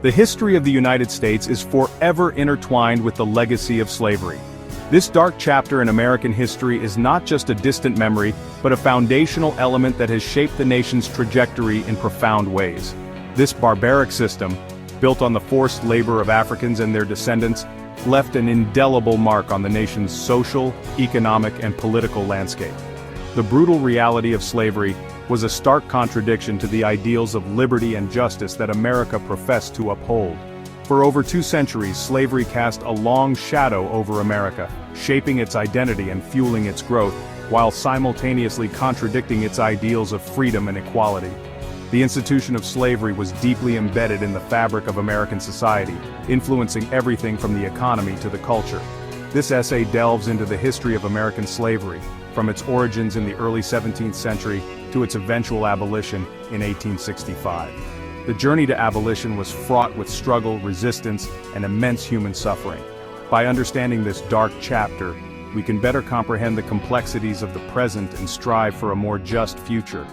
The history of the United States is forever intertwined with the legacy of slavery. This dark chapter in American history is not just a distant memory, but a foundational element that has shaped the nation's trajectory in profound ways. This barbaric system, built on the forced labor of Africans and their descendants, left an indelible mark on the nation's social, economic, and political landscape. The brutal reality of slavery was a stark contradiction to the ideals of liberty and justice that America professed to uphold. For over 2 centuries, slavery cast a long shadow over America, shaping its identity and fueling its growth, while simultaneously contradicting its ideals of freedom and equality. The institution of slavery was deeply embedded in the fabric of American society, influencing everything from the economy to the culture. This essay delves into the history of American slavery, from its origins in the early 17th century to its eventual abolition in 1865. The journey to abolition was fraught with struggle, resistance, and immense human suffering. By understanding this dark chapter, we can better comprehend the complexities of the present and strive for a more just future.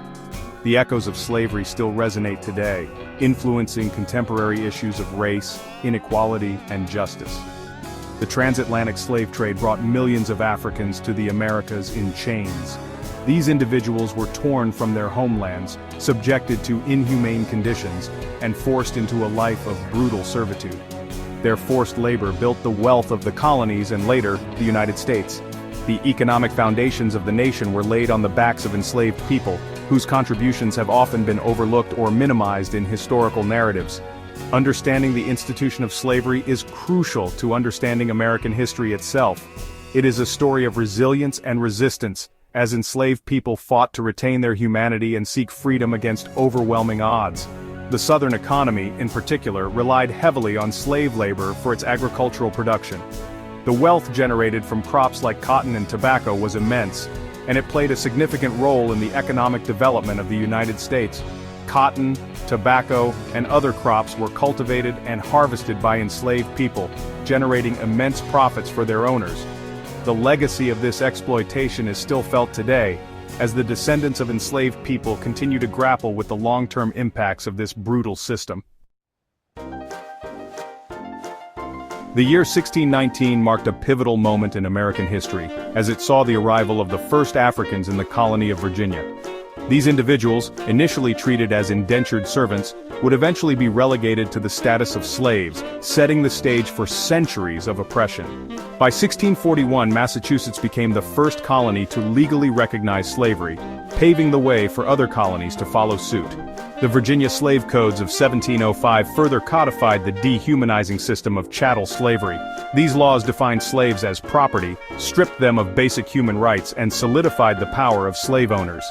The echoes of slavery still resonate today, influencing contemporary issues of race, inequality, and justice. The transatlantic slave trade brought millions of Africans to the Americas in chains. These individuals were torn from their homelands, subjected to inhumane conditions, and forced into a life of brutal servitude. Their forced labor built the wealth of the colonies and later, the United States. The economic foundations of the nation were laid on the backs of enslaved people, whose contributions have often been overlooked or minimized in historical narratives. Understanding the institution of slavery is crucial to understanding American history itself. It is a story of resilience and resistance, as enslaved people fought to retain their humanity and seek freedom against overwhelming odds. The Southern economy, in particular, relied heavily on slave labor for its agricultural production. The wealth generated from crops like cotton and tobacco was immense, and it played a significant role in the economic development of the United States. Cotton, tobacco, and other crops were cultivated and harvested by enslaved people, generating immense profits for their owners. The legacy of this exploitation is still felt today, as the descendants of enslaved people continue to grapple with the long-term impacts of this brutal system. The year 1619 marked a pivotal moment in American history, as it saw the arrival of the first Africans in the colony of Virginia. These individuals, initially treated as indentured servants, would eventually be relegated to the status of slaves, setting the stage for centuries of oppression. By 1641, Massachusetts became the first colony to legally recognize slavery, paving the way for other colonies to follow suit. The Virginia Slave Codes of 1705 further codified the dehumanizing system of chattel slavery. These laws defined slaves as property, stripped them of basic human rights, and solidified the power of slave owners.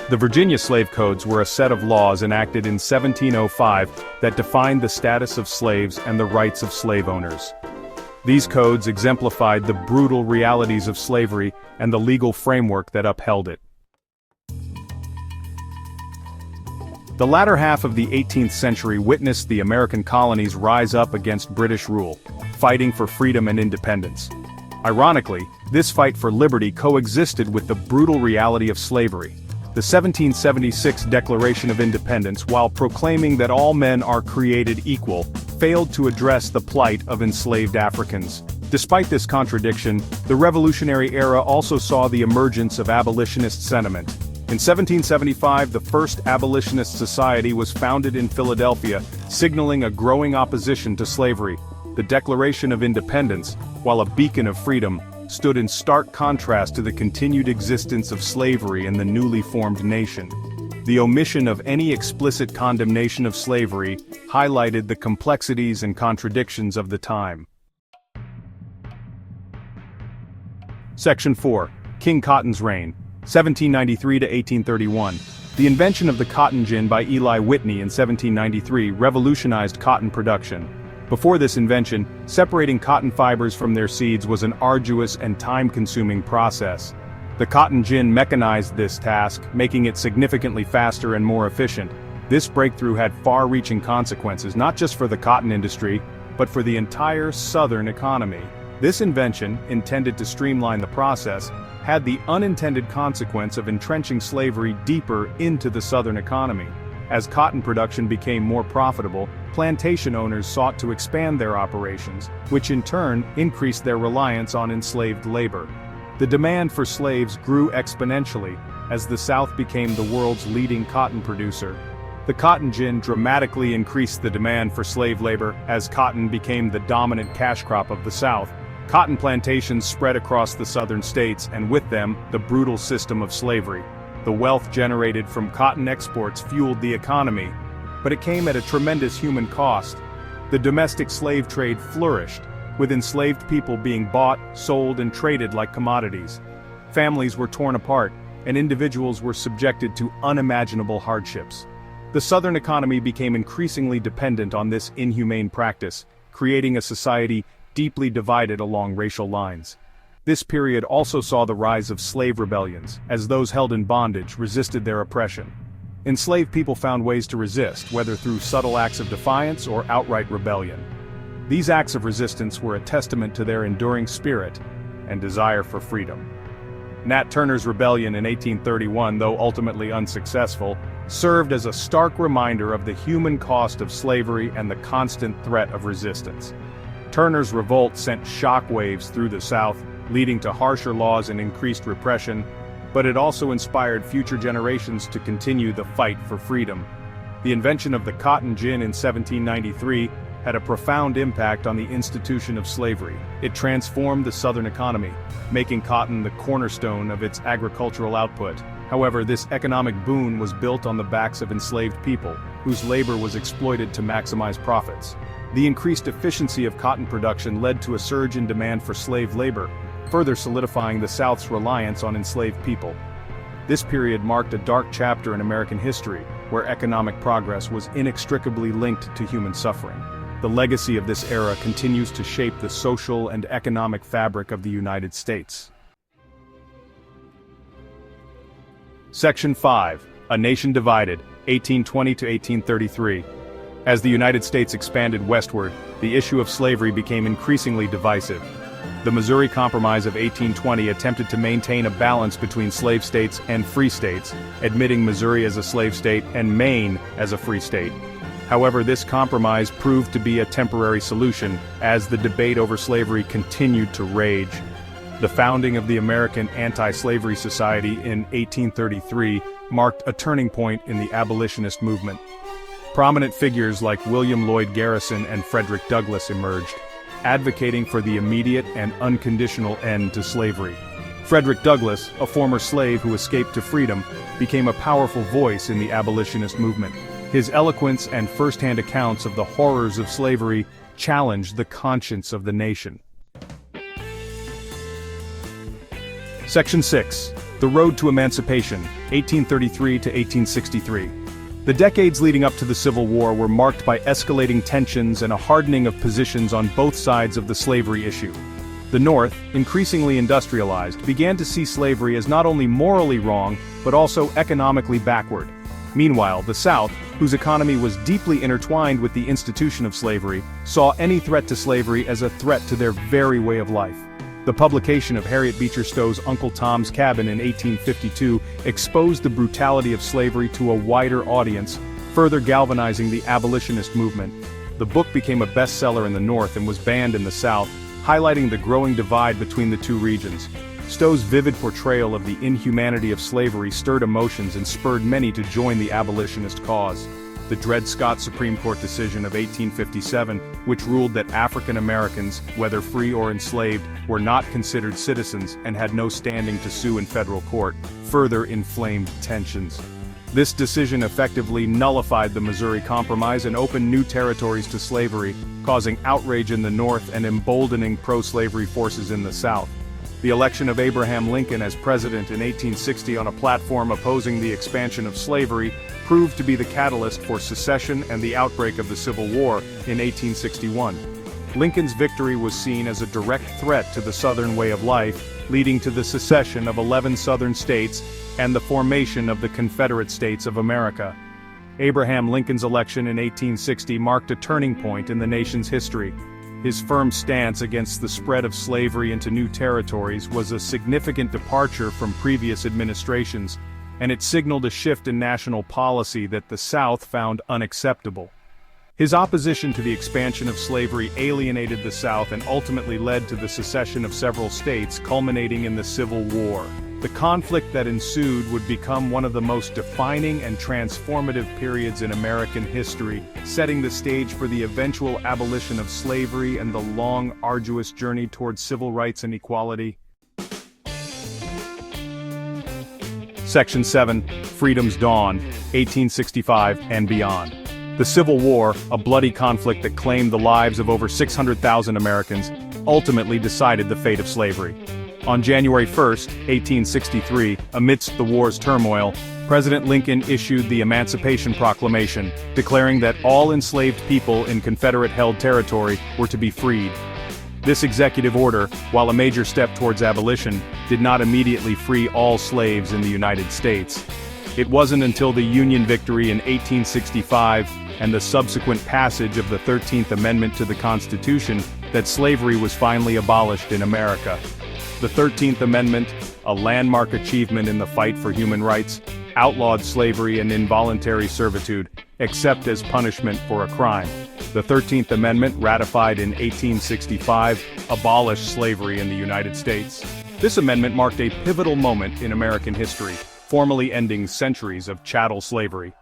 The Virginia Slave Codes were a set of laws enacted in 1705 that defined the status of slaves and the rights of slave owners. These codes exemplified the brutal realities of slavery and the legal framework that upheld it. The latter half of the 18th century witnessed the American colonies rise up against British rule, fighting for freedom and independence. Ironically, this fight for liberty coexisted with the brutal reality of slavery. The 1776 Declaration of Independence, while proclaiming that all men are created equal, failed to address the plight of enslaved Africans. Despite this contradiction, the Revolutionary era also saw the emergence of abolitionist sentiment. In 1775, the first abolitionist society was founded in Philadelphia, signaling a growing opposition to slavery. The Declaration of Independence, while a beacon of freedom, stood in stark contrast to the continued existence of slavery in the newly formed nation. The omission of any explicit condemnation of slavery highlighted the complexities and contradictions of the time. Section 4. King Cotton's Reign, 1793 to 1831. The invention of the cotton gin by Eli Whitney in 1793 revolutionized cotton production. Before this invention, separating cotton fibers from their seeds was an arduous and time-consuming process. The cotton gin mechanized this task, making it significantly faster and more efficient. This breakthrough had far-reaching consequences not just for the cotton industry, but for the entire Southern economy. This invention, intended to streamline the process, had the unintended consequence of entrenching slavery deeper into the Southern economy. As cotton production became more profitable, plantation owners sought to expand their operations, which in turn increased their reliance on enslaved labor. The demand for slaves grew exponentially as the South became the world's leading cotton producer. The cotton gin dramatically increased the demand for slave labor as cotton became the dominant cash crop of the South. Cotton plantations spread across the southern states, and with them, the brutal system of slavery. The wealth generated from cotton exports fueled the economy, but it came at a tremendous human cost. The domestic slave trade flourished, with enslaved people being bought, sold, and traded like commodities. Families were torn apart, and individuals were subjected to unimaginable hardships. The Southern economy became increasingly dependent on this inhumane practice, creating a society deeply divided along racial lines. This period also saw the rise of slave rebellions, as those held in bondage resisted their oppression. Enslaved people found ways to resist, whether through subtle acts of defiance or outright rebellion. These acts of resistance were a testament to their enduring spirit and desire for freedom. Nat Turner's rebellion in 1831, though ultimately unsuccessful, served as a stark reminder of the human cost of slavery and the constant threat of resistance. Turner's revolt sent shockwaves through the South, leading to harsher laws and increased repression, but it also inspired future generations to continue the fight for freedom. The invention of the cotton gin in 1793 had a profound impact on the institution of slavery. It transformed the Southern economy, making cotton the cornerstone of its agricultural output. However, this economic boon was built on the backs of enslaved people, whose labor was exploited to maximize profits. The increased efficiency of cotton production led to a surge in demand for slave labor, further solidifying the South's reliance on enslaved people. This period marked a dark chapter in American history, where economic progress was inextricably linked to human suffering. The legacy of this era continues to shape the social and economic fabric of the United States. Section 5. A Nation Divided, 1820 to 1833. As the United States expanded westward, the issue of slavery became increasingly divisive. The Missouri Compromise of 1820 attempted to maintain a balance between slave states and free states, admitting Missouri as a slave state and Maine as a free state. However, this compromise proved to be a temporary solution, as the debate over slavery continued to rage. The founding of the American Anti-Slavery Society in 1833 marked a turning point in the abolitionist movement. Prominent figures like William Lloyd Garrison and Frederick Douglass emerged, advocating for the immediate and unconditional end to slavery. Frederick Douglass, a former slave who escaped to freedom, became a powerful voice in the abolitionist movement. His eloquence and first-hand accounts of the horrors of slavery challenged the conscience of the nation. Section 6. The Road to Emancipation, 1833 to 1863. The decades leading up to the Civil War were marked by escalating tensions and a hardening of positions on both sides of the slavery issue. The North, increasingly industrialized, began to see slavery as not only morally wrong, but also economically backward. Meanwhile, the South, whose economy was deeply intertwined with the institution of slavery, saw any threat to slavery as a threat to their very way of life. The publication of Harriet Beecher Stowe's Uncle Tom's Cabin in 1852 exposed the brutality of slavery to a wider audience, further galvanizing the abolitionist movement. The book became a bestseller in the North and was banned in the South, highlighting the growing divide between the two regions. Stowe's vivid portrayal of the inhumanity of slavery stirred emotions and spurred many to join the abolitionist cause. The Dred Scott Supreme Court decision of 1857, which ruled that African Americans, whether free or enslaved, were not considered citizens and had no standing to sue in federal court, further inflamed tensions. This decision effectively nullified the Missouri Compromise and opened new territories to slavery, causing outrage in the North and emboldening pro-slavery forces in the South. The election of Abraham Lincoln as president in 1860 on a platform opposing the expansion of slavery proved to be the catalyst for secession and the outbreak of the Civil War in 1861. Lincoln's victory was seen as a direct threat to the Southern way of life, leading to the secession of 11 Southern states and the formation of the Confederate States of America. Abraham Lincoln's election in 1860 marked a turning point in the nation's history. His firm stance against the spread of slavery into new territories was a significant departure from previous administrations, and it signaled a shift in national policy that the South found unacceptable. His opposition to the expansion of slavery alienated the South and ultimately led to the secession of several states, culminating in the Civil War. The conflict that ensued would become one of the most defining and transformative periods in American history, setting the stage for the eventual abolition of slavery and the long, arduous journey towards civil rights and equality. Section 7, Freedom's Dawn, 1865 and beyond. The Civil War, a bloody conflict that claimed the lives of over 600,000 Americans, ultimately decided the fate of slavery. On January 1, 1863, amidst the war's turmoil, President Lincoln issued the Emancipation Proclamation, declaring that all enslaved people in Confederate-held territory were to be freed. This executive order, while a major step towards abolition, did not immediately free all slaves in the United States. It wasn't until the Union victory in 1865 and the subsequent passage of the 13th Amendment to the Constitution that slavery was finally abolished in America. The 13th Amendment, a landmark achievement in the fight for human rights, outlawed slavery and involuntary servitude, except as punishment for a crime. The 13th Amendment, ratified in 1865, abolished slavery in the United States. This amendment marked a pivotal moment in American history, formally ending centuries of chattel slavery.